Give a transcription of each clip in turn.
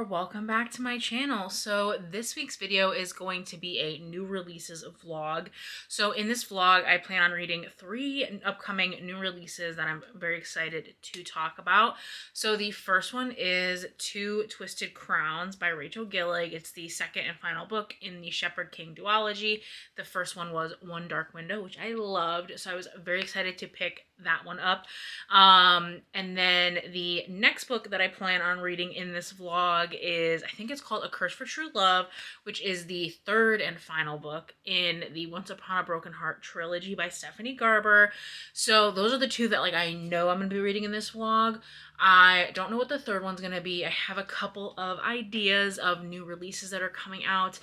or welcome back to my channel. So this week's video is going to be a new releases vlog. So in this vlog, I plan on reading 3 upcoming new releases that I'm very excited to talk about. So the first one is Two Twisted Crowns by Rachel Gillig. It's the second and final book in the Shepherd King duology. The first one was One Dark Window, which I loved, so I was very excited to pick that one up. And then the next book that I plan on reading in this vlog is, I think it's called A Curse for True Love, which is the third and final book in the Once Upon a Broken Heart trilogy by Stephanie Garber. So those are the 2 that I know I'm going to be reading in this vlog. I don't know what the third one's going to be. I have a couple of ideas of new releases that are coming out.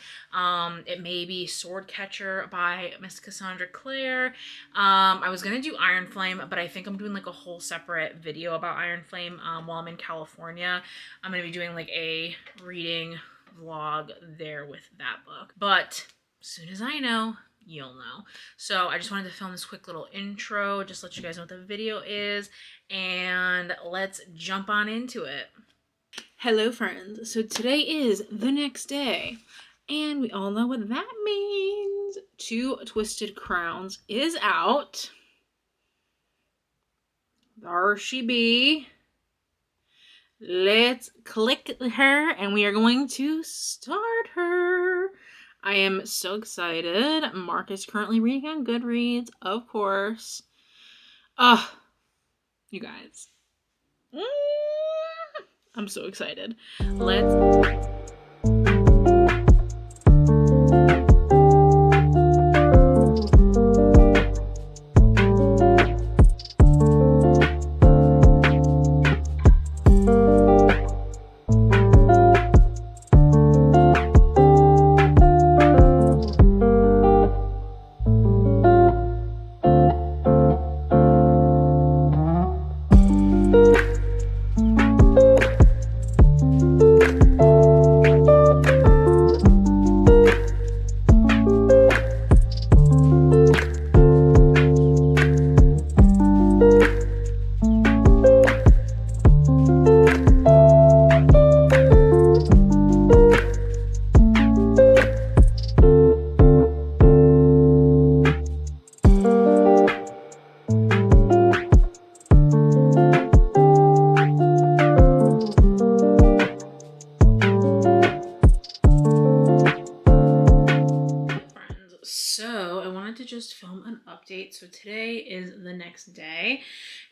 It may be Swordcatcher by Miss Cassandra Clare. I was going to do Iron Flame, but I think I'm doing a whole separate video about Iron Flame while I'm in California. I'm going to be doing a reading vlog there with that book. But as soon as I know, you'll know. So I just wanted to film this quick little intro, just let you guys know what the video is, and let's jump on into it. Hello friends, so today is the next day, and we all know what that means. Two Twisted Crowns is out. There she be. Let's click her, and we are going to start her. I am so excited. Mark is currently reading on Goodreads, of course. You guys. I'm so excited. Let's... just film an update. So today is the next day,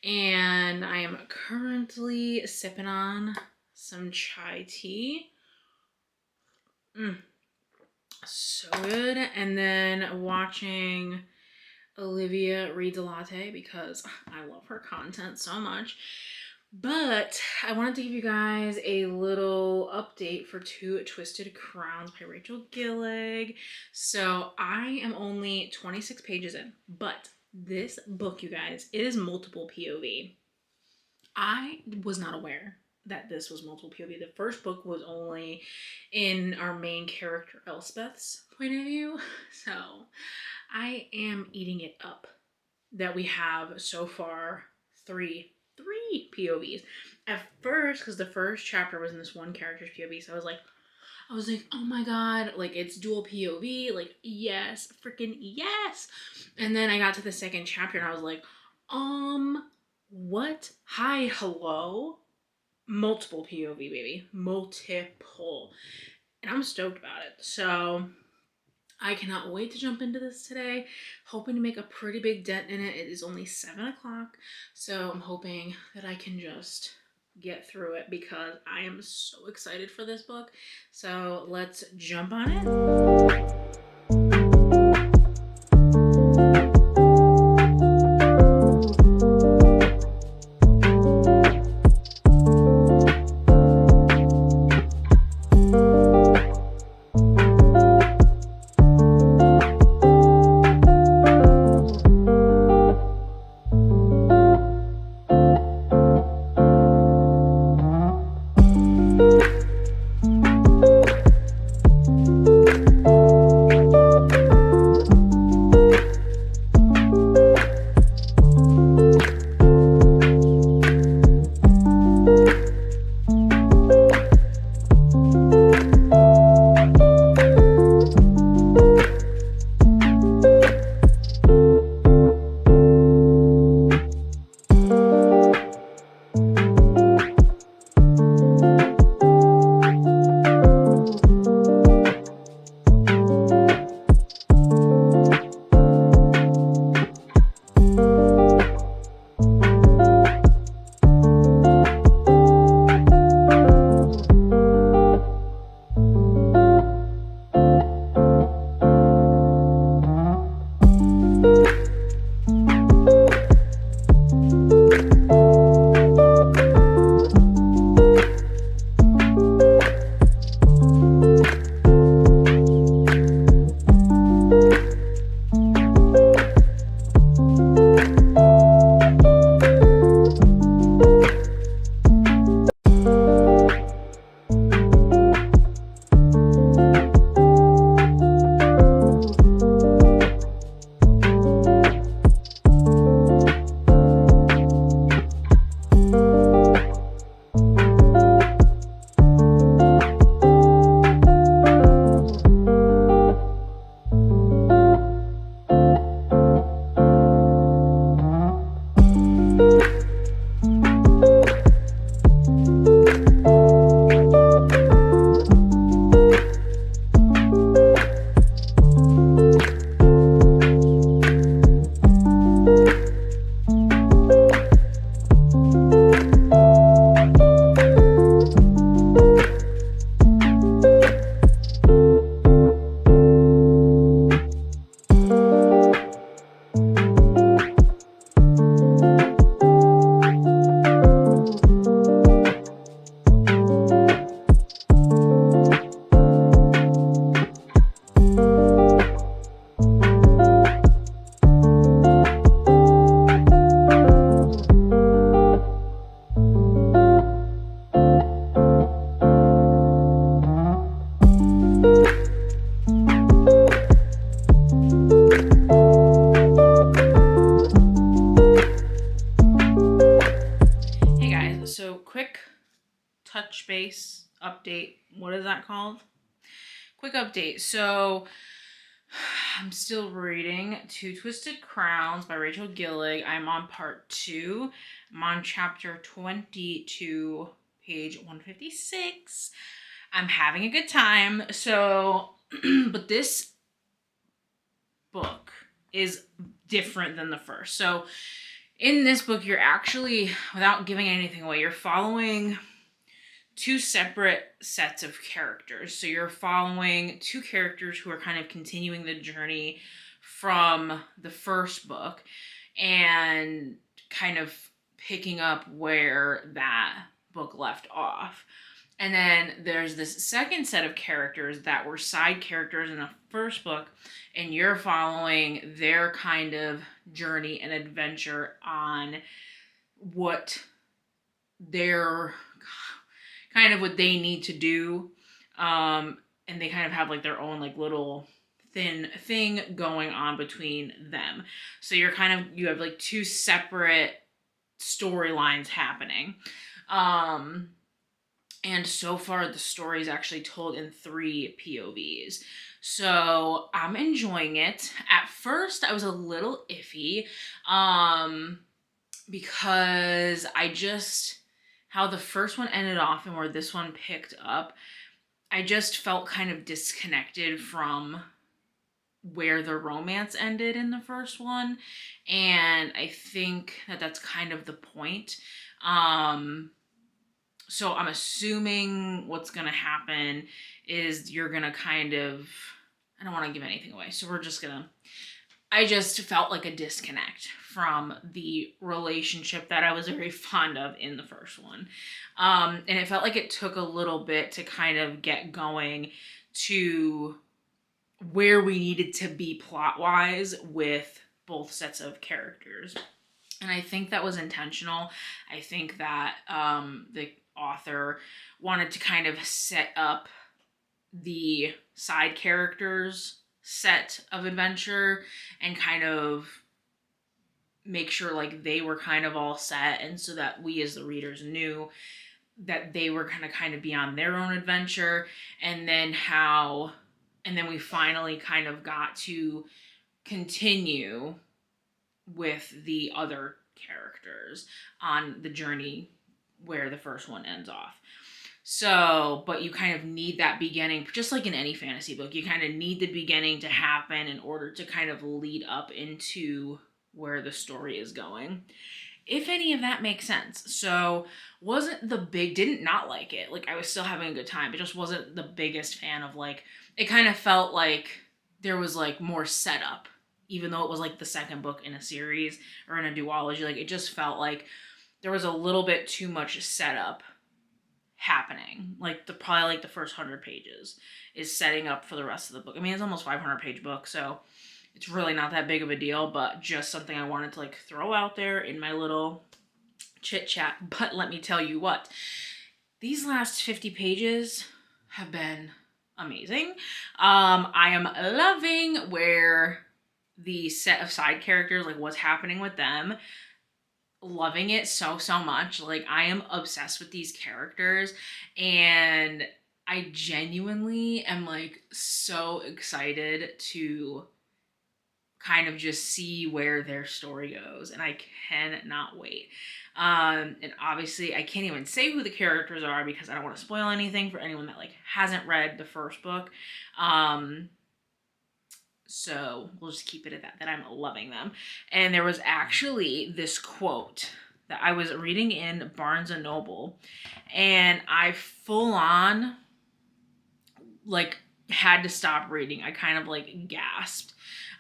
and I am currently sipping on some chai tea. So good. And then watching Olivia reads a latte because I love her content so much. But I wanted to give you guys a little update for Two Twisted Crowns by Rachel Gillig. So I am only 26 pages in, but this book, you guys, is multiple POV. I was not aware that this was multiple POV. The first book was only in our main character Elspeth's point of view. So I am eating it up that we have so far three POVs. At first, because the first chapter was in this one character's POV, so I was like, oh my god, it's dual POV, yes, freaking yes. And then I got to the second chapter and I was like, what? Hi, hello? Multiple POV, baby. Multiple. And I'm stoked about it. So I cannot wait to jump into this today. Hoping to make a pretty big dent in it. It is only 7 o'clock, so I'm hoping that I can just get through it because I am so excited for this book. So let's jump on it. base update. What is that called? Quick update. So I'm still reading Two Twisted Crowns by Rachel Gillig. I'm on part 2. I'm on chapter 22, page 156. I'm having a good time. So, but this book is different than the first. So in this book, you're actually, without giving anything away, you're following two separate sets of characters. So you're following two characters who are kind of continuing the journey from the first book and kind of picking up where that book left off. And then there's this second set of characters that were side characters in the first book, and you're following their kind of journey and adventure on what their kind of what they need to do. And they kind of have like their own like little thin thing going on between them. So you have like two separate storylines happening. And so far, the story is actually told in 3 POVs. So I'm enjoying it. At first, I was a little iffy because how the first one ended off and where this one picked up, I just felt kind of disconnected from where the romance ended in the first one. And I think that that's kind of the point. So I'm assuming what's going to happen is you're going to kind of, I don't want to give anything away. So I just felt like a disconnect from the relationship that I was very fond of in the first one. And it felt like it took a little bit to kind of get going to where we needed to be plot-wise with both sets of characters. And I think that was intentional. I think that the author wanted to kind of set up the side characters set of adventure and kind of make sure like they were kind of all set, and so that we as the readers knew that they were going to kind of be on their own adventure, and then we finally kind of got to continue with the other characters on the journey where the first one ends off. So, but you kind of need that beginning, just like in any fantasy book, you kind of need the beginning to happen in order to kind of lead up into where the story is going. If any of that makes sense. So, didn't not like it. Like, I was still having a good time, but just wasn't the biggest fan of like, it kind of felt like there was like more setup, even though it was like the second book in a series or in a duology. Like, it just felt like there was a little bit too much setup happening. Like probably like the first 100 pages is setting up for the rest of the book. I mean, it's almost 500-page book, so it's really not that big of a deal, but just something I wanted to like throw out there in my little chit chat. But let me tell you what, these last 50 pages have been amazing. I am loving where the set of side characters, like what's happening with them. Loving it so much. Like, I am obsessed with these characters, and I genuinely am like so excited to kind of just see where their story goes, and I cannot wait. And obviously I can't even say who the characters are because I don't want to spoil anything for anyone that like hasn't read the first book. So we'll just keep it at that I'm loving them. And there was actually this quote that I was reading in Barnes & Noble, and I full on like had to stop reading. I kind of like gasped.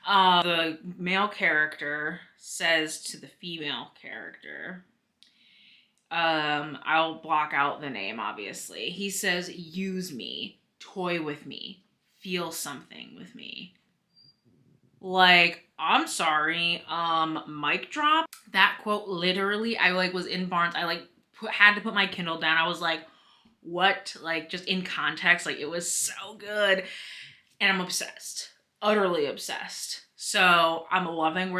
The male character says to the female character, I'll block out the name obviously. He says, "Use me, toy with me, feel something with me." Like, I'm sorry, mic drop. That quote, literally, I like was in Barnes. I like had to put my Kindle down. I was like, what? Like, just in context, like it was so good. And I'm obsessed, utterly obsessed. So I'm loving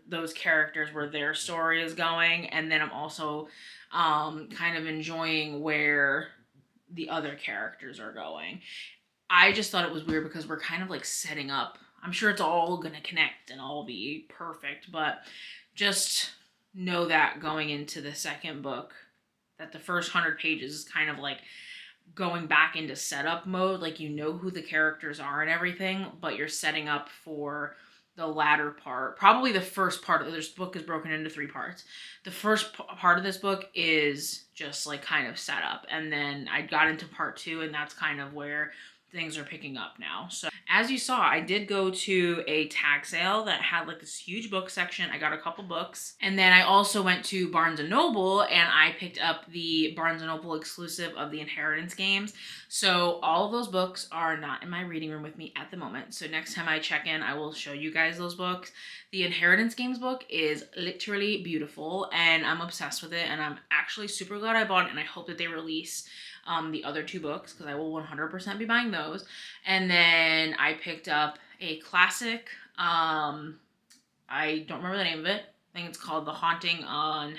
those characters, where their story is going. And then I'm also kind of enjoying where the other characters are going. I just thought it was weird because we're kind of like setting up. I'm sure it's all gonna connect and all be perfect, but just know that going into the second book, that the first 100 pages is kind of like going back into setup mode. Like, you know who the characters are and everything, but you're setting up for the latter part. Probably the first part of this book is broken into 3 parts. The first part of this book is just like kind of set up, and then I got into part 2, and that's kind of where things are picking up now. So as you saw, I did go to a tag sale that had like this huge book section. I got a couple books, and then I also went to Barnes & Noble and I picked up the Barnes & Noble exclusive of the Inheritance games. So all of those books are not in my reading room with me at the moment. So next time I check in, I will show you guys those books. The Inheritance games book is literally beautiful and I'm obsessed with it, and I'm actually super glad I bought it, and I hope that they release the other 2 books, because I will 100% be buying those. And then I picked up a classic. I don't remember the name of it. I think it's called The Haunting on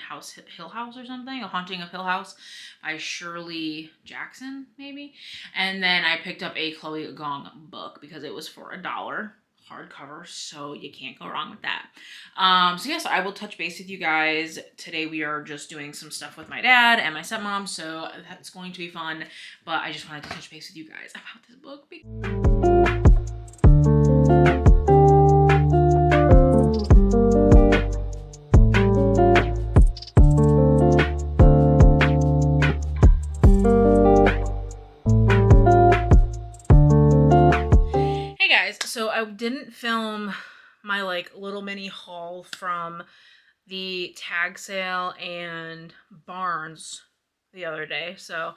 Hill House or something. A Haunting of Hill House by Shirley Jackson, maybe. And then I picked up a Chloe Gong book because it was for $1. Hardcover, so you can't go wrong with that. So yes, I will touch base with you guys. Today we are just doing some stuff with my dad and my stepmom, so that's going to be fun. But I just wanted to touch base with you guys about this book. So I didn't film my like little mini haul from the tag sale and Barnes the other day, so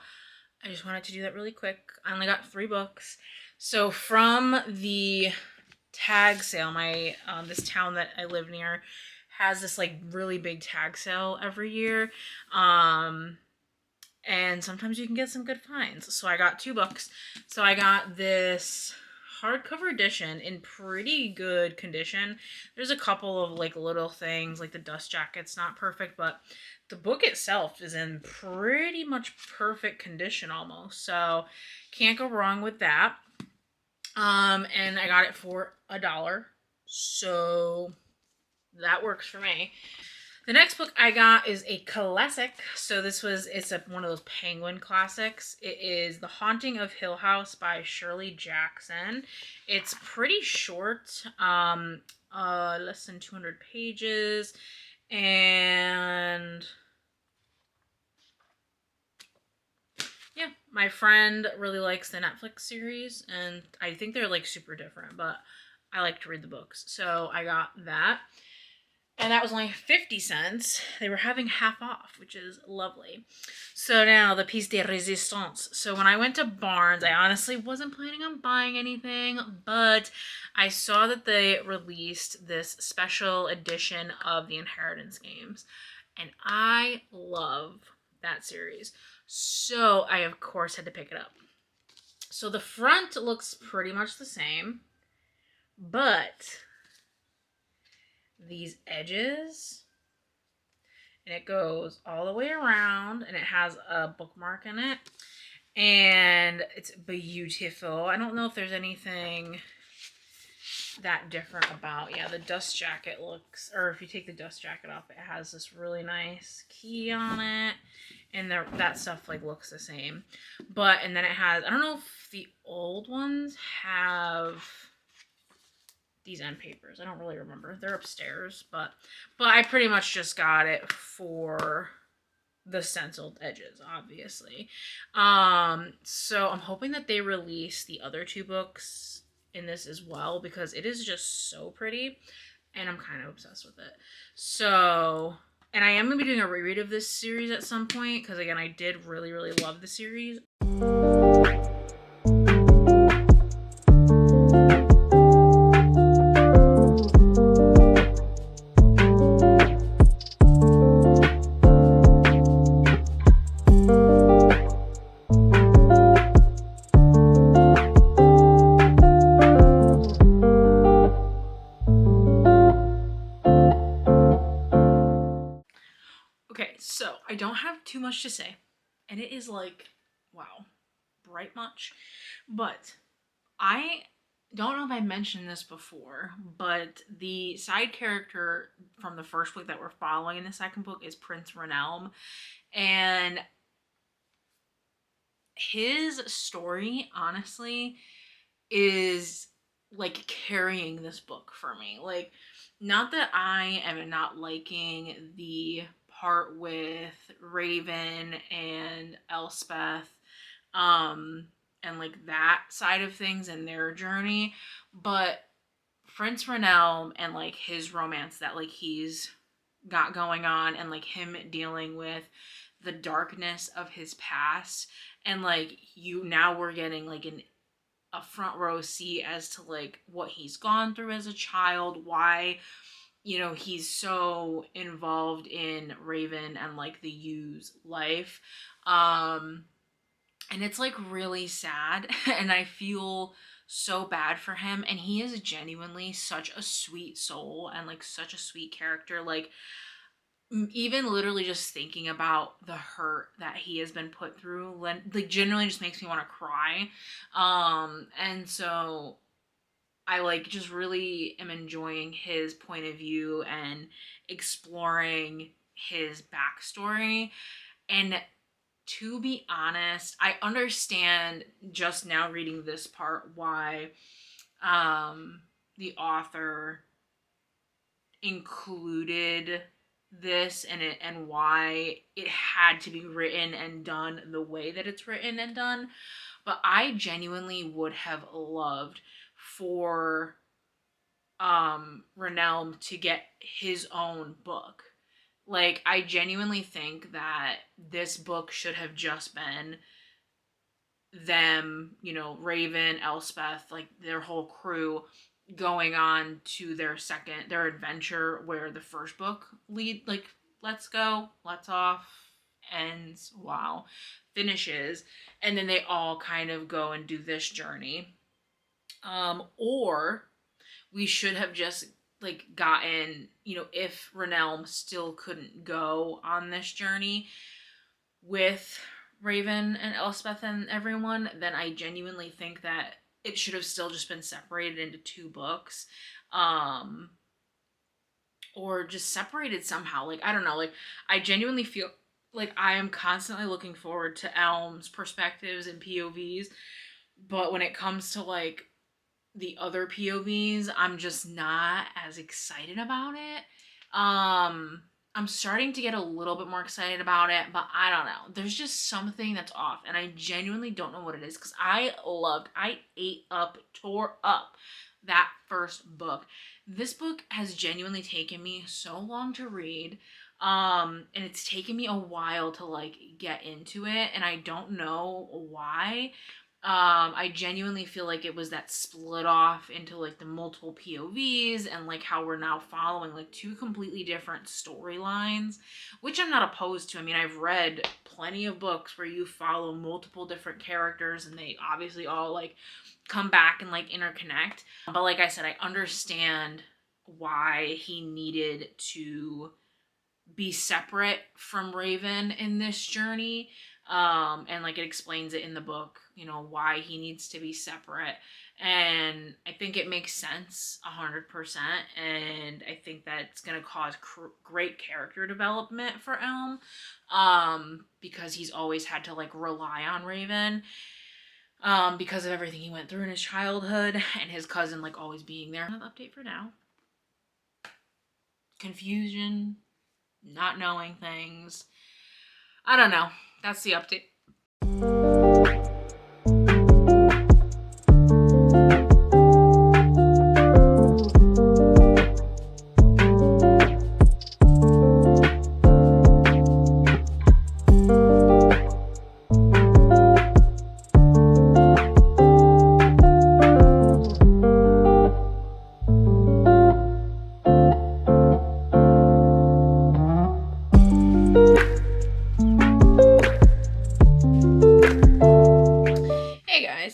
I just wanted to do that really quick. I only got 3 books. So from the tag sale, my this town that I live near has this like really big tag sale every year, and sometimes you can get some good finds. So I got 2 books. So I got this hardcover edition in pretty good condition. There's a couple of like little things, like the dust jacket's not perfect, but the book itself is in pretty much perfect condition almost. So can't go wrong with that. And I got it for $1. So that works for me. The next book I got is a classic. So it's one of those Penguin classics. It is The Haunting of Hill House by Shirley Jackson. It's pretty short, less than 200 pages, and yeah, my friend really likes the Netflix series, and I think they're like super different, but I like to read the books, so I got that. And that was only 50 cents. They were having half off, which is lovely. So now the piece de resistance. So when I went to Barnes, I honestly wasn't planning on buying anything, but I saw that they released this special edition of the Inheritance games, and I love that series. So I, of course, had to pick it up. So the front looks pretty much the same, but these edges, and it goes all the way around, and it has a bookmark in it, and it's beautiful. I don't know if there's anything that different about, yeah, the dust jacket looks, or if you take the dust jacket off, it has this really nice key on it, and that stuff like looks the same. But, and then it has, I don't know if the old ones have these end papers. I don't really remember. They're upstairs, but I pretty much just got it for the stenciled edges, obviously. So I'm hoping that they release the other 2 books in this as well, because it is just so pretty, and I'm kind of obsessed with it. So, and I am going to be doing a reread of this series at some point, because again, I did really, really love the series. Okay, so I don't have too much to say, and it is like, wow, write much. But I don't know if I mentioned this before, but the side character from the first book that we're following in the second book is Prince Renelm. And his story, honestly, is like carrying this book for me. Like, not that I am not liking the part with Raven and Elspeth, and like that side of things and their journey, but Prince Renelm and like his romance that like he's got going on, and like him dealing with the darkness of his past, and like you now we're getting like a front row seat as to like what he's gone through as a child, why he's so involved in Raven and like the U's life. And it's like really sad and I feel so bad for him, and he is genuinely such a sweet soul and like such a sweet character. Like, even literally just thinking about the hurt that he has been put through, like genuinely just makes me want to cry. And so I like just really am enjoying his point of view and exploring his backstory. And to be honest, I understand just now reading this part why the author included this and it, and why it had to be written and done the way that it's written and done. But I genuinely would have loved for Renelm to get his own book. Like, I genuinely think that this book should have just been them, Raven, Elspeth, like their whole crew going on to their adventure, where the first book let's go, let's off, ends, wow, finishes, and then they all kind of go and do this journey. Or we should have just like gotten, if Renelm still couldn't go on this journey with Raven and Elspeth and everyone, then I genuinely think that it should have still just been separated into two books. Or just separated somehow. Like, I don't know. Like, I genuinely feel like I am constantly looking forward to Elm's perspectives and POVs. But when it comes to like the other POVs, I'm just not as excited about it. I'm starting to get a little bit more excited about it, but I don't know. There's just something that's off, and I genuinely don't know what it is, because I ate up, tore up that first book. This book has genuinely taken me so long to read, and it's taken me a while to like get into it, and I don't know why. I genuinely feel like it was that split off into like the multiple POVs, and like how we're now following like two completely different storylines, which I'm not opposed to. I mean, I've read plenty of books where you follow multiple different characters and they obviously all like come back and like interconnect. But like I said, I understand why he needed to be separate from Raven in this journey. And like it explains it in the book, why he needs to be separate. And I think it makes sense 100%. And I think that's going to cause great character development for Elm, because he's always had to like rely on Raven, because of everything he went through in his childhood, and his cousin like always being there. Another update for now. Confusion, not knowing things. I don't know. That's the update.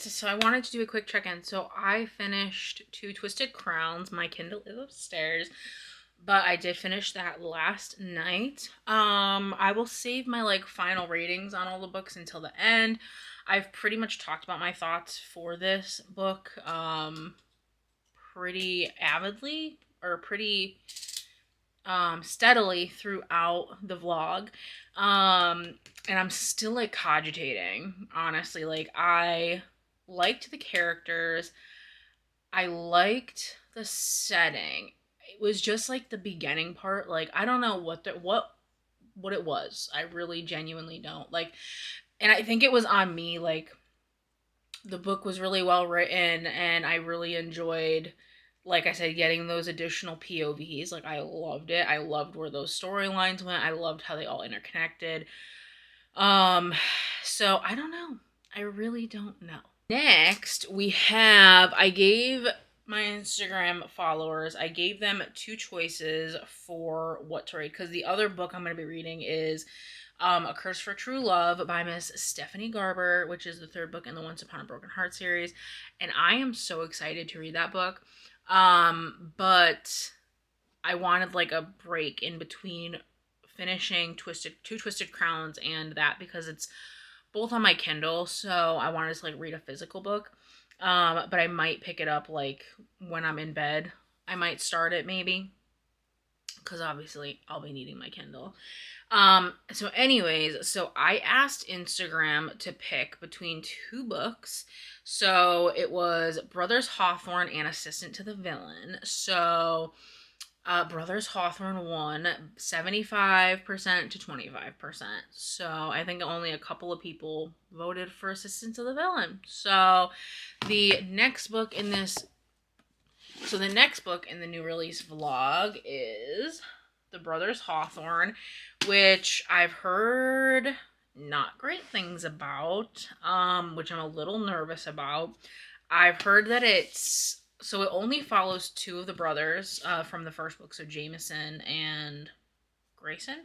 So I wanted to do a quick check-in. So I finished Two Twisted Crowns. My Kindle is upstairs, but I did finish that last night. I will save my like final ratings on all the books until the end. I've pretty much talked about my thoughts for this book pretty avidly, or pretty steadily throughout the vlog. And I'm still like cogitating, honestly. Like, I liked the characters, I liked the setting. It was just like the beginning part. Like, I don't know what it was. I really genuinely don't. Like, and I think it was on me. Like, the book was really well written and I really enjoyed, like I said, getting those additional POVs. Like, I loved it. I loved where those storylines went. I loved how they all interconnected. So I don't know. I really don't know. Next, I gave my Instagram followers, I gave them 2 choices for what to read, because the other book I'm going to be reading is A Curse for True Love by Miss Stephanie Garber, which is the 3rd book in the Once Upon a Broken Heart series, and I am so excited to read that book. But I wanted like a break in between finishing Two Twisted Crowns and that, because it's both on my Kindle, so I wanted to like read a physical book. But I might pick it up like when I'm in bed. I might start it maybe, because obviously I'll be needing my Kindle. So anyways, so I asked Instagram to pick between 2 books. So it was Brothers Hawthorne and Assistant to the Villain. So Brothers Hawthorne won 75% to 25%. So I think only a couple of people voted for Assistant to the Villain. So the next book in the new release vlog is The Brothers Hawthorne, which I've heard not great things about, which I'm a little nervous about. I've heard that it only follows 2 of the brothers from the first book, so Jameson and Grayson.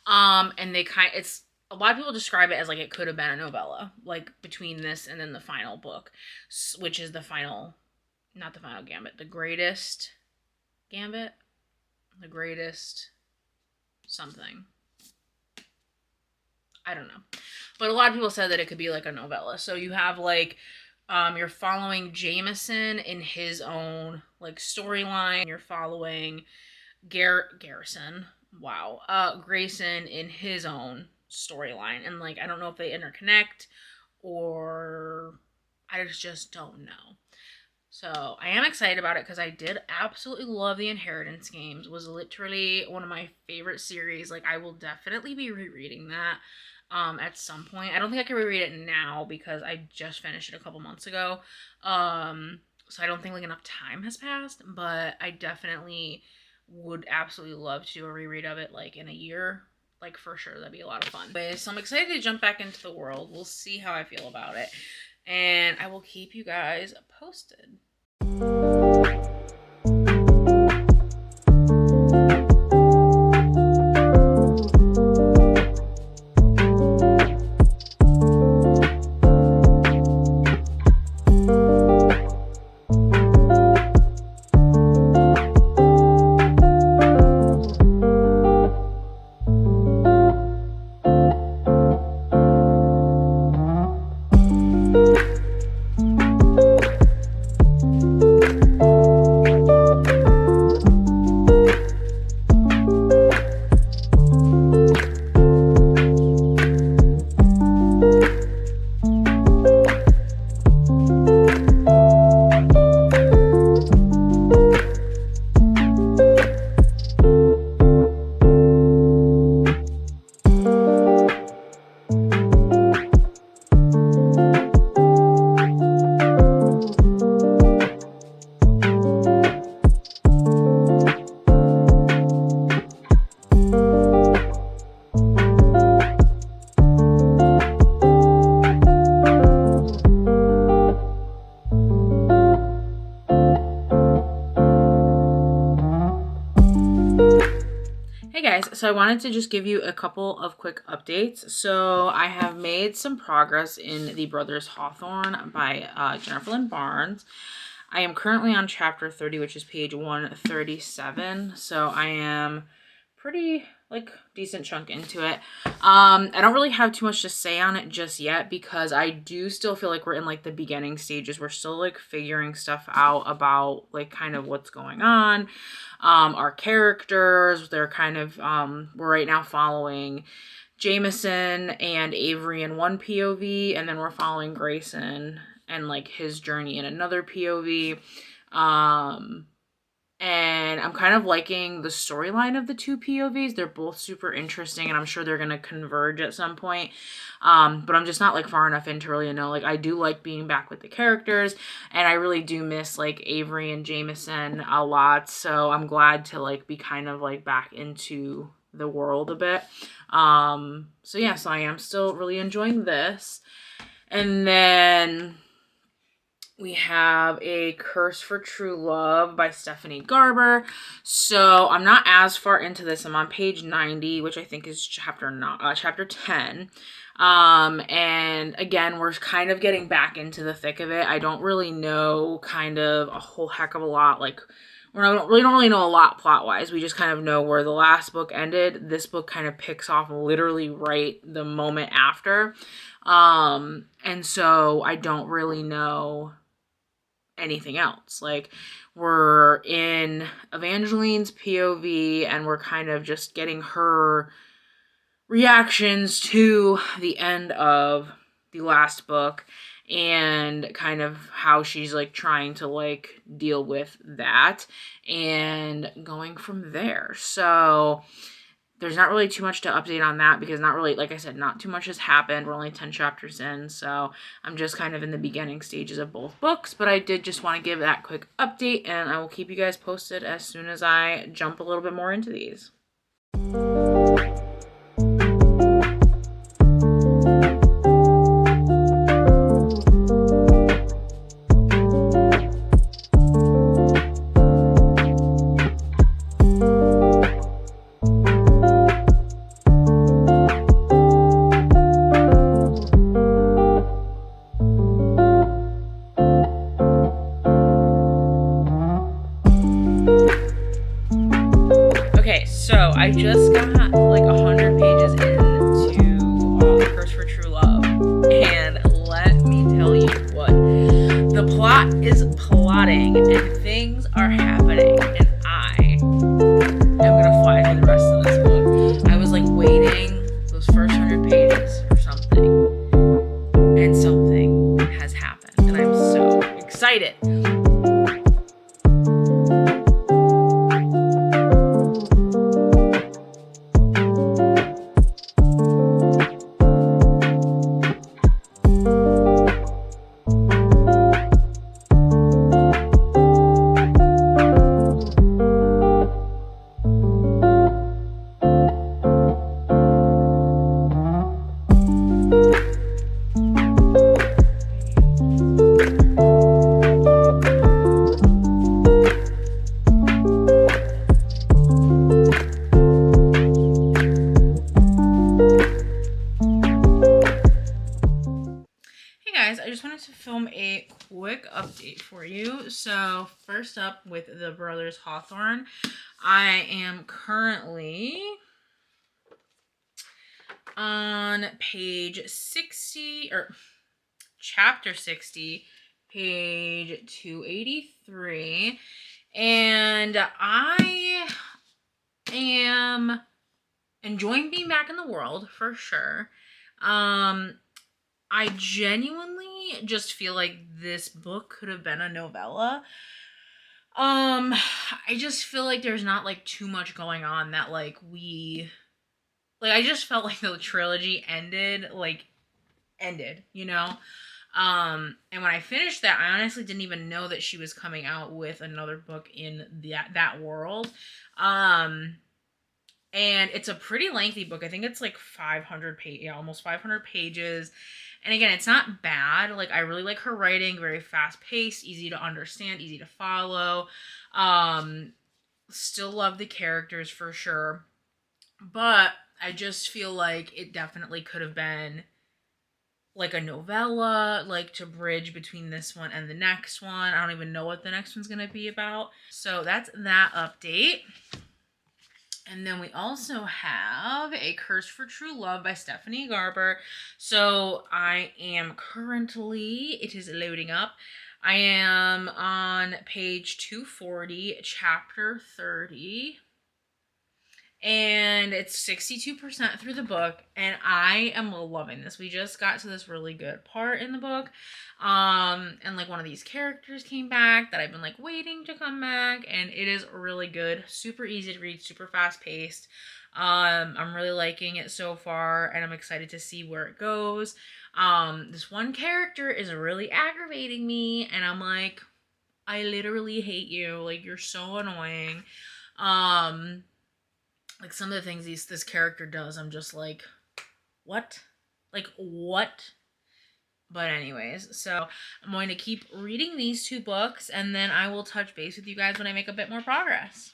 And it's a lot of people describe it as like it could have been a novella, like between this and then the final book, which is not the final gambit, the greatest gambit, the greatest something. I don't know. But a lot of people said that it could be like a novella. So you have like, you're following Jameson in his own like storyline. You're following Garrison. Wow. Grayson in his own storyline. And like, I don't know if they interconnect or I just don't know. So I am excited about it because I did absolutely love the Inheritance Games. It was literally one of my favorite series. Like, I will definitely be rereading that at some point. I don't think I can reread it now because I just finished it a couple months ago. So I don't think like enough time has passed, but I definitely would absolutely love to do a reread of it like in a year. Like, for sure, that'd be a lot of fun. So I'm excited to jump back into the world. We'll see how I feel about it. And I will keep you guys posted. Hey guys, so I wanted to just give you a couple of quick updates. So I have made some progress in The Brothers Hawthorne by Jennifer Lynn Barnes. I am currently on chapter 30, which is page 137. So I am pretty like decent chunk into it. I don't really have too much to say on it just yet because I do still feel like we're in like the beginning stages. We're still like figuring stuff out about like kind of what's going on. Our characters, they're kind of, we're right now following Jameson and Avery in one POV, and then we're following Grayson and like his journey in another POV. And I'm kind of liking the storyline of the two POVs. They're both super interesting, and I'm sure they're going to converge at some point. But I'm just not like far enough in to really know. Like, I do like being back with the characters, and I really do miss like Avery and Jameson a lot. So I'm glad to like be kind of like back into the world a bit. So yeah, so I am still really enjoying this. And then we have A Curse for True Love by Stephanie Garber. So I'm not as far into this. I'm on page 90, which I think is chapter 10. And again, we're kind of getting back into the thick of it. I don't really know kind of a whole heck of a lot. Like, we don't really know a lot plot-wise. We just kind of know where the last book ended. This book kind of picks off literally right the moment after. And so I don't really know anything else. Like, we're in Evangeline's POV and we're kind of just getting her reactions to the end of the last book and kind of how she's like trying to like deal with that and going from there. So there's not really too much to update on that because not really, like I said, not too much has happened. We're only 10 chapters in, so I'm just kind of in the beginning stages of both books, but I did just want to give that quick update, and I will keep you guys posted as soon as I jump a little bit more into these. So I just got like 100 pages into Curse for True Love, and let me tell you what, the plot is plotting and things are happening, and I am gonna fly through the rest of this book. I was like waiting those first 100 pages for something, and something has happened, and I'm so excited. I just wanted to film a quick update for you. So first up with the Brothers Hawthorne, I am currently on page 60 or chapter 60, page 283, and I am enjoying being back in the world for sure. I genuinely just feel like this book could have been a novella. I just feel like there's not like too much going on that like I just felt like the trilogy ended, you know? And when I finished that, I honestly didn't even know that she was coming out with another book in that world. And it's a pretty lengthy book. I think it's like 500 almost 500 pages. And again, it's not bad. Like, I really like her writing, very fast-paced, easy to understand, easy to follow. Still love the characters for sure. But I just feel like it definitely could have been like a novella, like to bridge between this one and the next one. I don't even know what the next one's going to be about. So that's that update. And then we also have A Curse for True Love by Stephanie Garber. So I am currently, it is loading up. I am on page 240, chapter 30. And it's 62% through the book, and I am loving this. We just got to this really good part in the book, and like one of these characters came back that I've been like waiting to come back, and it is really good, super easy to read, super fast paced. I'm really liking it so far, and I'm excited to see where it goes. This one character is really aggravating me, and I'm like, I literally hate you, like you're so annoying. Like some of the things this character does, I'm just like, what? Like what? But anyways, so I'm going to keep reading these two books, and then I will touch base with you guys when I make a bit more progress.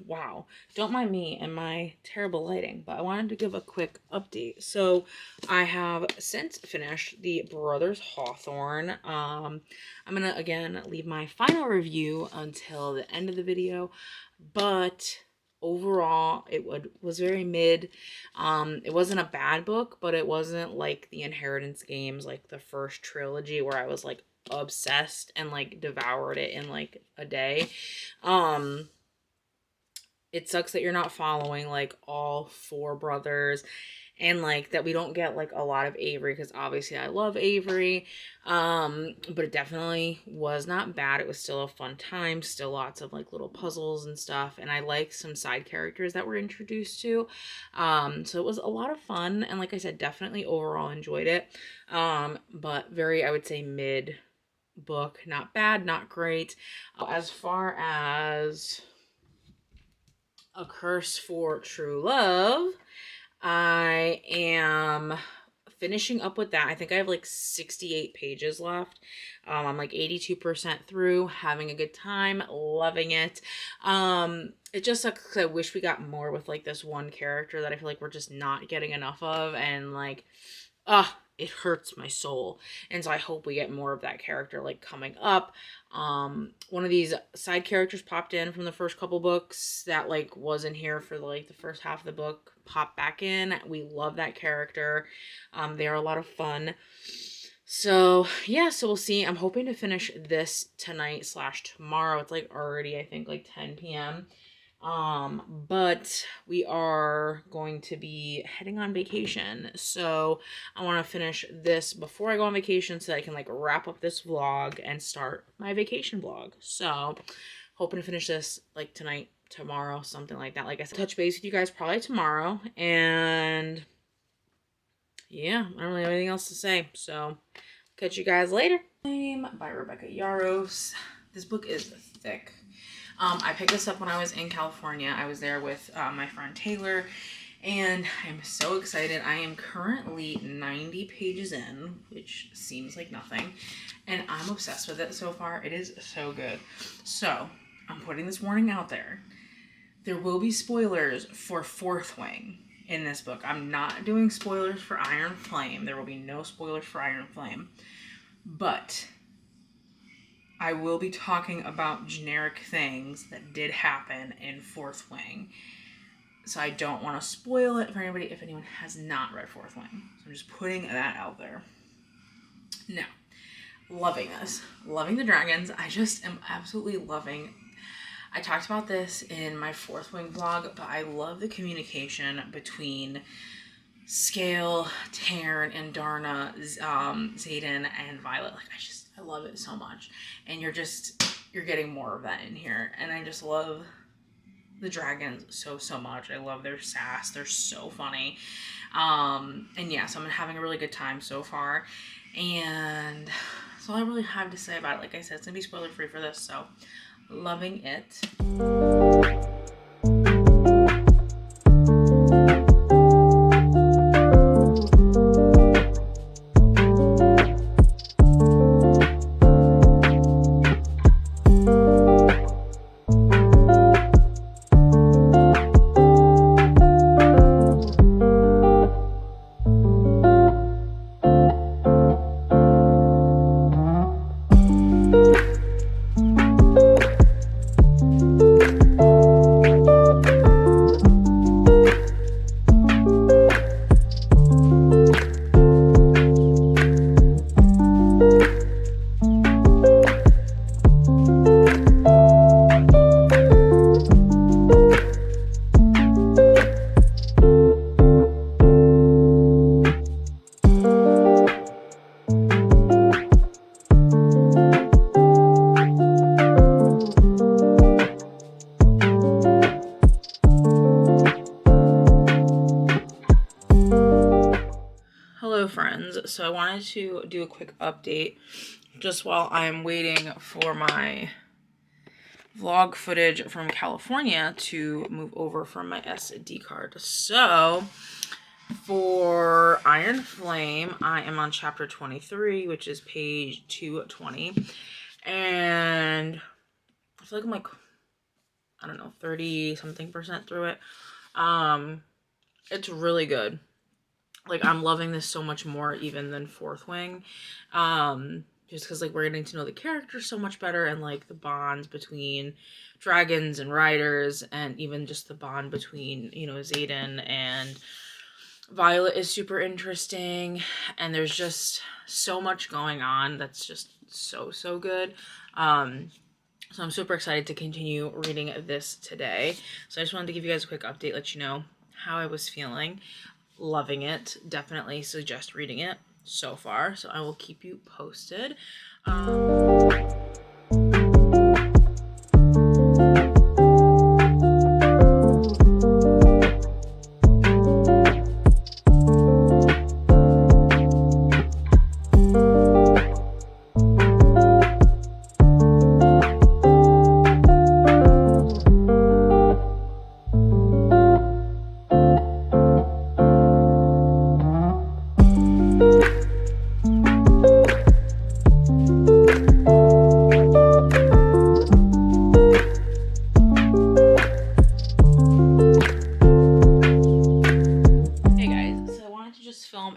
Wow, don't mind me and my terrible lighting, but I wanted to give a quick update. So I have since finished the Brothers Hawthorne. I'm gonna again leave my final review until the end of the video, but overall it was very mid. It wasn't a bad book, but it wasn't like the Inheritance games, like the first trilogy where I was like obsessed and like devoured it in like a day. It sucks that you're not following like all four brothers, and like that we don't get like a lot of Avery, because obviously I love Avery. But it definitely was not bad. It was still a fun time, still lots of like little puzzles and stuff, and I like some side characters that we're introduced to. So it was a lot of fun, and like I said, definitely overall enjoyed it. But very, I would say, mid book. Not bad, not great. As far as A Curse for True Love, I am finishing up with that. I think I have like 68 pages left. I'm like 82% through, having a good time, loving it. It just sucks because I wish we got more with like this one character that I feel like we're just not getting enough of, and like, it hurts my soul. And so I hope we get more of that character like coming up. One of these side characters popped in from the first couple books that like wasn't here for like the first half of the book, popped back in. We love that character. They are a lot of fun. So yeah, so we'll see. I'm hoping to finish this tonight / tomorrow. It's like already, I think, like 10 p.m. But we are going to be heading on vacation, so I want to finish this before I go on vacation so that I can like wrap up this vlog and start my vacation vlog. So hoping to finish this like tonight, tomorrow, something like that. Like I said, touch base with you guys probably tomorrow, and yeah, I don't really have anything else to say, so catch you guys later. By Rebecca Yaros. This book is thick. I picked this up when I was in California. I was there with my friend Taylor, and I'm so excited. I am currently 90 pages in, which seems like nothing, and I'm obsessed with it so far. It is so good. So I'm putting this warning out there. There will be spoilers for Fourth Wing in this book. I'm not doing spoilers for Iron Flame. There will be no spoilers for Iron Flame, but I will be talking about generic things that did happen in Fourth Wing. So I don't want to spoil it for anybody if anyone has not read Fourth Wing. So I'm just putting that out there. Now, loving this. Loving the dragons. I just am absolutely loving. I talked about this in my Fourth Wing vlog, but I love the communication between Scale, Taryn, and Darna, Xaden, and Violet. Like, I love it so much. And you're getting more of that in here. And I just love the dragons so much. I love their sass. They're so funny. And yeah, so I'm having a really good time so far. And that's all I really have to say about it. Like I said, it's gonna be spoiler free for this, so loving it. Hello friends, so I wanted to do a quick update just while I'm waiting for my vlog footage from California to move over from my SD card. So for Iron Flame, I am on chapter 23, which is page 220, and I feel like I'm like, I don't know, 30 something percent through it. It's really good. Like, I'm loving this so much more even than Fourth Wing. Just because, like, we're getting to know the characters so much better, and, like, the bonds between dragons and riders, and even just the bond between, you know, Xaden and Violet is super interesting. And there's just so much going on that's just so good. So I'm super excited to continue reading this today. So I just wanted to give you guys a quick update, let you know how I was feeling. Loving it. Definitely suggest reading it so far. So I will keep you posted.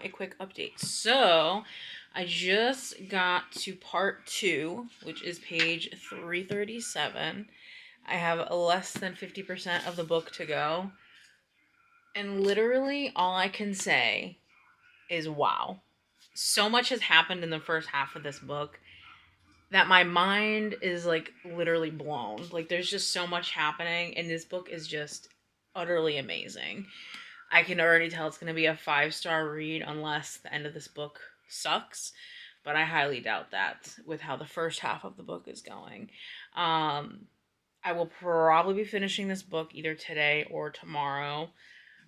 A quick update. So I just got to part 2, which is page 337. I have less than 50% of the book to go, and literally all I can say is wow. So much has happened in the first half of this book that my mind is like literally blown. Like, there's just so much happening, and this book is just utterly amazing. I can already tell it's going to be a 5-star read unless the end of this book sucks, but I highly doubt that with how the first half of the book is going. I will probably be finishing this book either today or tomorrow,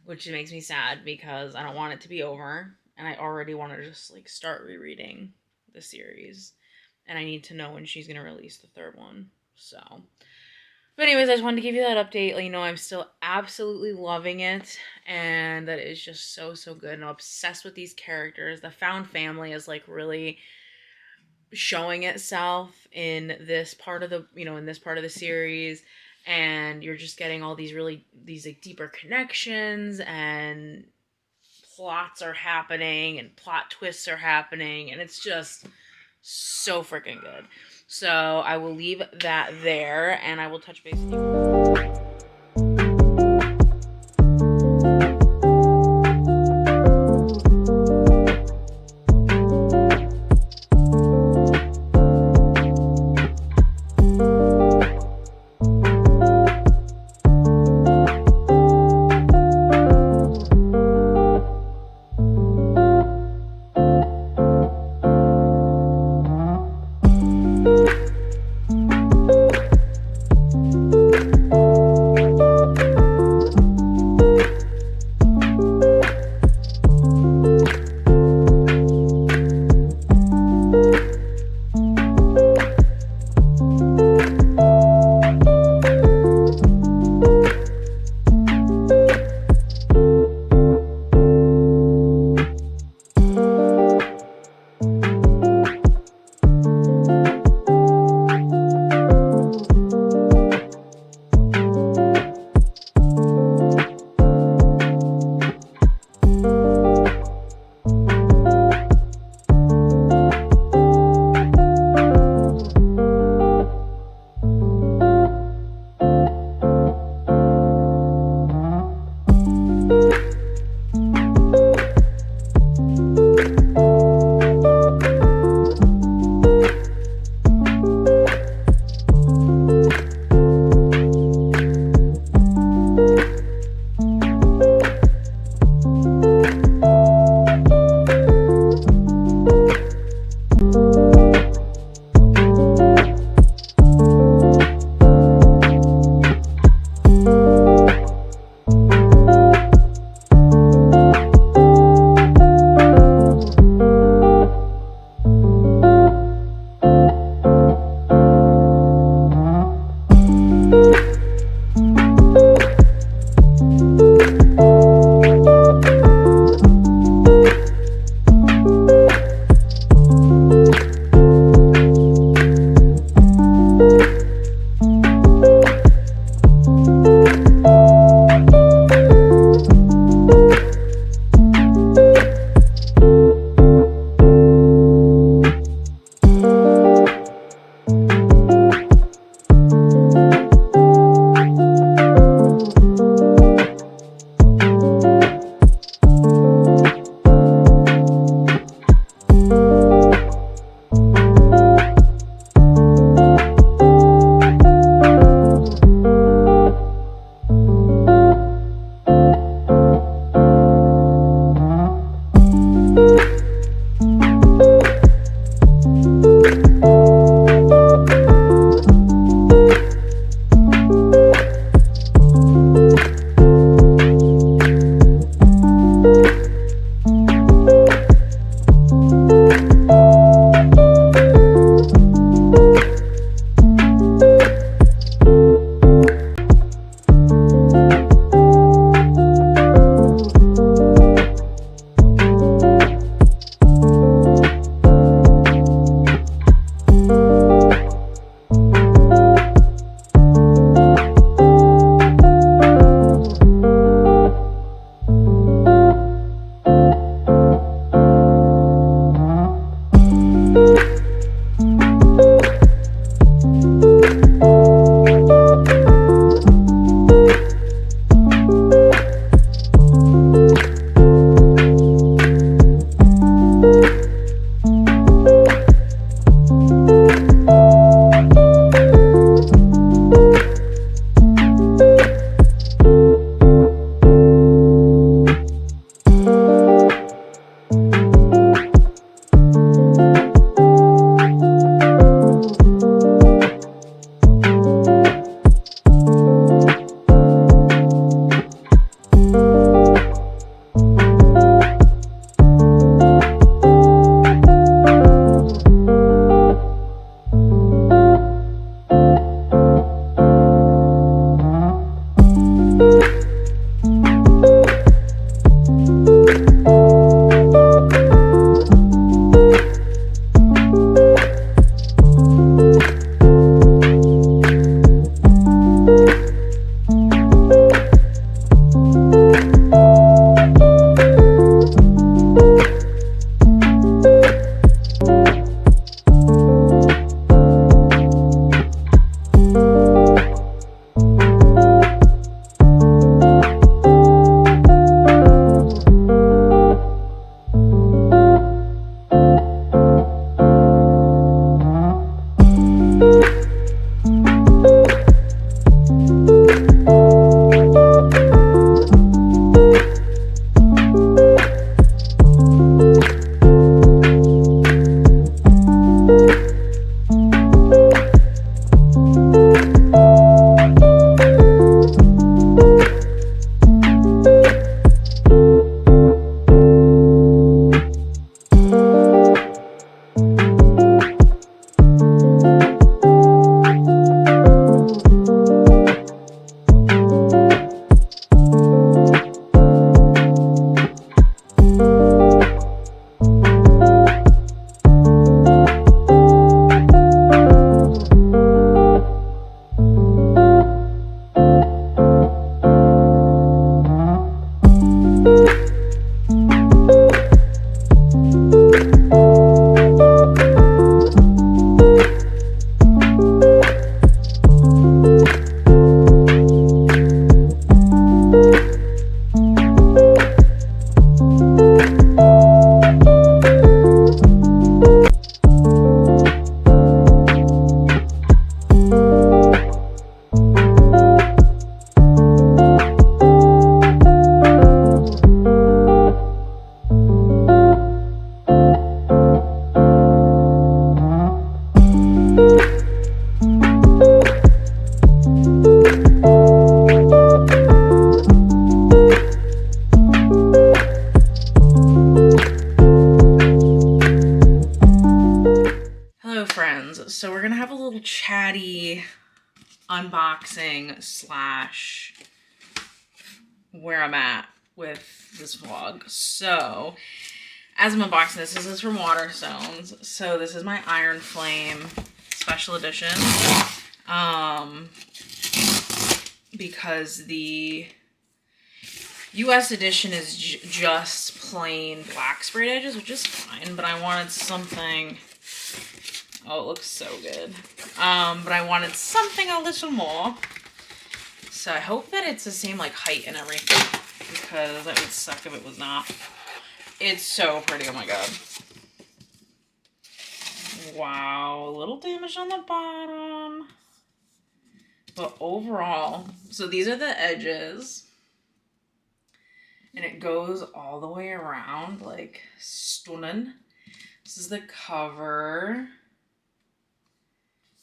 which makes me sad because I don't want it to be over, and I already want to just like start rereading the series, and I need to know when she's going to release the third one. So, but anyways, I just wanted to give you that update. Let you know I'm still absolutely loving it, and that is just so good. And I'm obsessed with these characters. The found family is like really showing itself in this part of the, in this part of the series, and you're just getting all these like deeper connections, and plots are happening, and plot twists are happening, and it's just so freaking good. So I will leave that there, and I will touch base with you. friends. So we're gonna have a little chatty unboxing slash where I'm at with this vlog. So as I'm unboxing this is from Waterstones. So this is my Iron Flame special edition. Because the US edition is just plain black sprayed edges, which is fine, but I wanted something. Oh, it looks so good. But I wanted something a little more. So I hope that it's the same like height and everything, because that would suck if it was not. It's so pretty, oh my god. Wow, a little damage on the bottom. But overall, so these are the edges. And it goes all the way around, like stunning. This is the cover.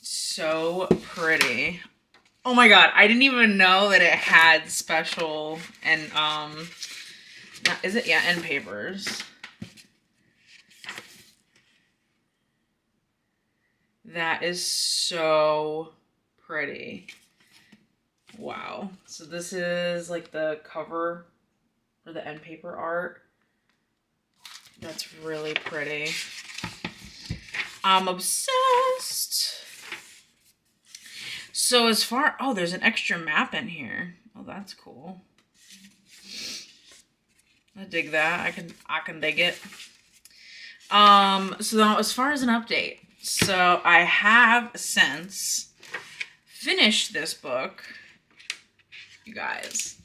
So pretty. Oh my god, I didn't even know that it had special and is it? Yeah, end papers. That is so pretty. Wow. So this is like the cover or the end paper art. That's really pretty. I'm obsessed. So as far, oh, there's an extra map in here. Oh, that's cool. I dig that. I can dig it. So now as far as an update. So I have since finished this book, you guys.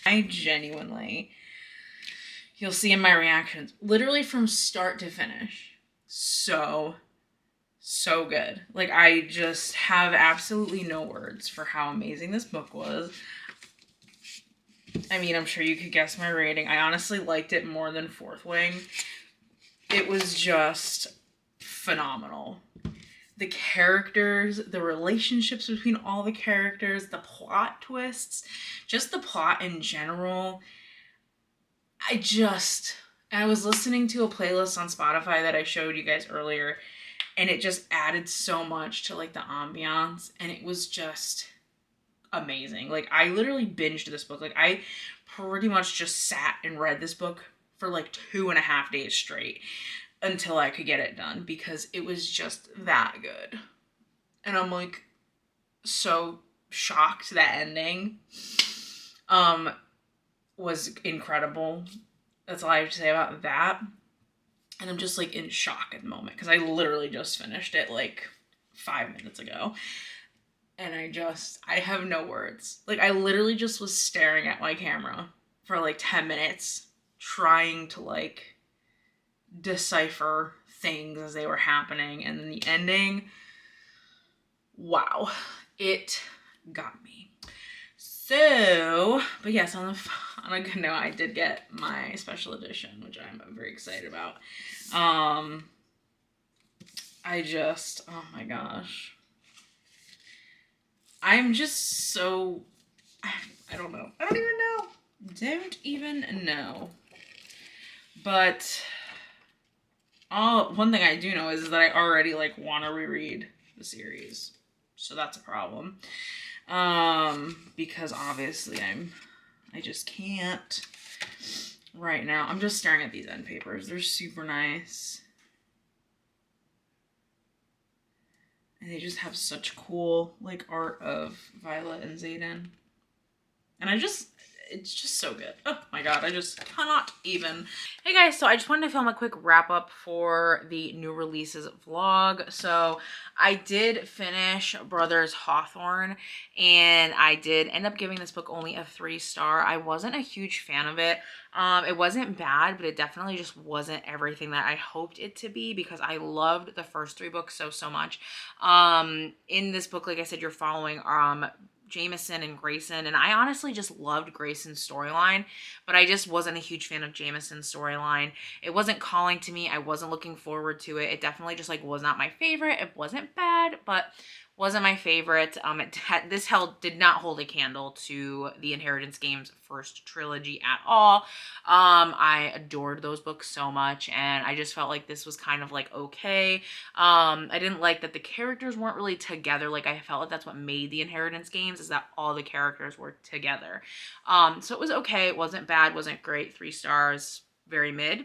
I genuinely, you'll see in my reactions, literally from start to finish, so good. Like, I just have absolutely no words for how amazing this book was. I mean, I'm sure you could guess my rating. I honestly liked it more than Fourth Wing. It was just phenomenal. The characters, the relationships between all the characters, the plot twists, just the plot in general. I was listening to a playlist on Spotify that I showed you guys earlier, and it just added so much to like the ambiance, and it was just amazing. Like, I literally binged this book. Like, I pretty much just sat and read this book for like 2.5 days straight until I could get it done, because it was just that good. And I'm like so shocked. That ending was incredible. That's all I have to say about that. And I'm just like in shock at the moment, because I literally just finished it like 5 minutes ago. And I have no words. Like, I literally just was staring at my camera for like 10 minutes trying to like decipher things as they were happening. And then the ending, wow, it got me. So, but yes, on a good note, I did get my special edition, which I'm very excited about. Oh my gosh. I'm just so, I don't know. I don't even know. But one thing I do know is that I already like want to reread the series. So that's a problem. Because obviously I just can't right now. I'm just staring at these end papers. They're super nice. And they just have such cool like art of Violet and Xaden. And it's just so good. Oh my god, I just cannot even. Hey guys, so I just wanted to film a quick wrap up for the new releases vlog. So I did finish Brothers Hawthorne, and I did end up giving this book only a 3-star. I wasn't a huge fan of it. It wasn't bad, but it definitely just wasn't everything that I hoped it to be, because I loved the first 3 books so much. In this book, like I said, you're following Jameson and Grayson, and I honestly just loved Grayson's storyline, but I just wasn't a huge fan of Jameson's storyline. It wasn't calling to me. I wasn't looking forward to it. It definitely just like was not my favorite. It wasn't bad, but wasn't my favorite. Did not hold a candle to the Inheritance Games first trilogy at all. I adored those books so much, and I just felt like this was kind of like okay. I didn't like that the characters weren't really together. Like, I felt like that's what made the Inheritance Games, is that all the characters were together. So it was okay. It wasn't bad, wasn't great. 3 stars, very mid.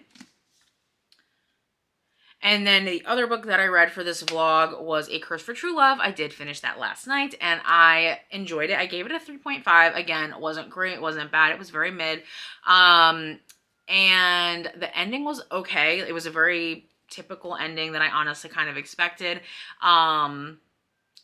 And then the other book that I read for this vlog was A Curse for True Love. I did finish that last night and I enjoyed it. I gave it a 3.5. Again, it wasn't great, it wasn't bad, it was very mid. And the ending was okay. It was a very typical ending that I honestly kind of expected.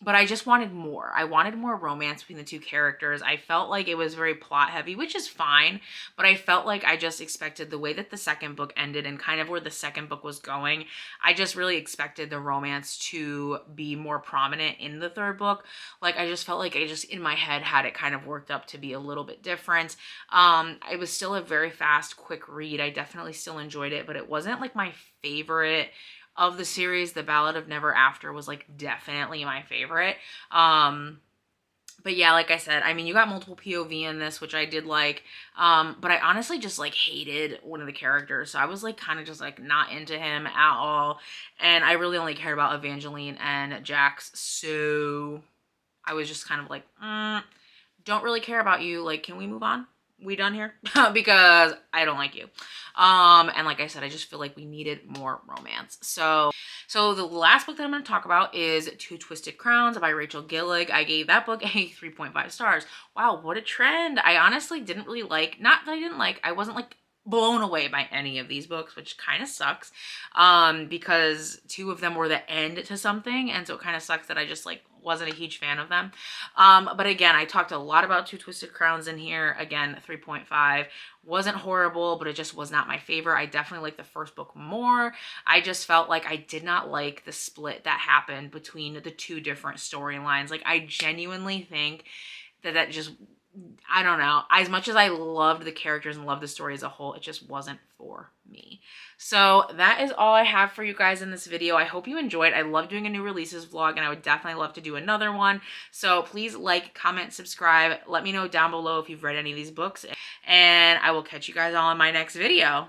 But I just wanted more. I wanted more romance between the 2 characters. I felt like it was very plot heavy, which is fine, but I felt like I just expected the way that the second book ended and kind of where the second book was going. I just really expected the romance to be more prominent in the third book. Like, I just felt like I just in my head had it kind of worked up to be a little bit different. It was still a very fast, quick read. I definitely still enjoyed it, but it wasn't like my favorite of the series. The Ballad of Never After was like definitely my favorite. But yeah, like I said, I mean, you got multiple POV in this, which I did like, but I honestly just like hated one of the characters, so I was like kind of just like not into him at all, and I really only cared about Evangeline and Jax, so I was just kind of like, don't really care about you, like, can we move on? We done here? Because I don't like you. And like I said, I just feel like we needed more romance. So the last book that I'm going to talk about is Two Twisted Crowns by Rachel Gillig. I gave that book a 3.5 stars. Wow, what a trend. I honestly didn't really like, not that I didn't like, I wasn't like blown away by any of these books, which kind of sucks, because 2 of them were the end to something, and so it kind of sucks that I just like wasn't a huge fan of them. But again, I talked a lot about Two Twisted Crowns in here. Again, 3.5. Wasn't horrible, but it just was not my favorite. I definitely liked the first book more. I just felt like I did not like the split that happened between the 2 different storylines. Like, I genuinely think that just, I don't know, as much as I loved the characters and loved the story as a whole, it just wasn't for me. So that is all I have for you guys in this video. I hope you enjoyed. I love doing a new releases vlog, and I would definitely love to do another one. So please like, comment, subscribe. Let me know down below if you've read any of these books, and I will catch you guys all in my next video.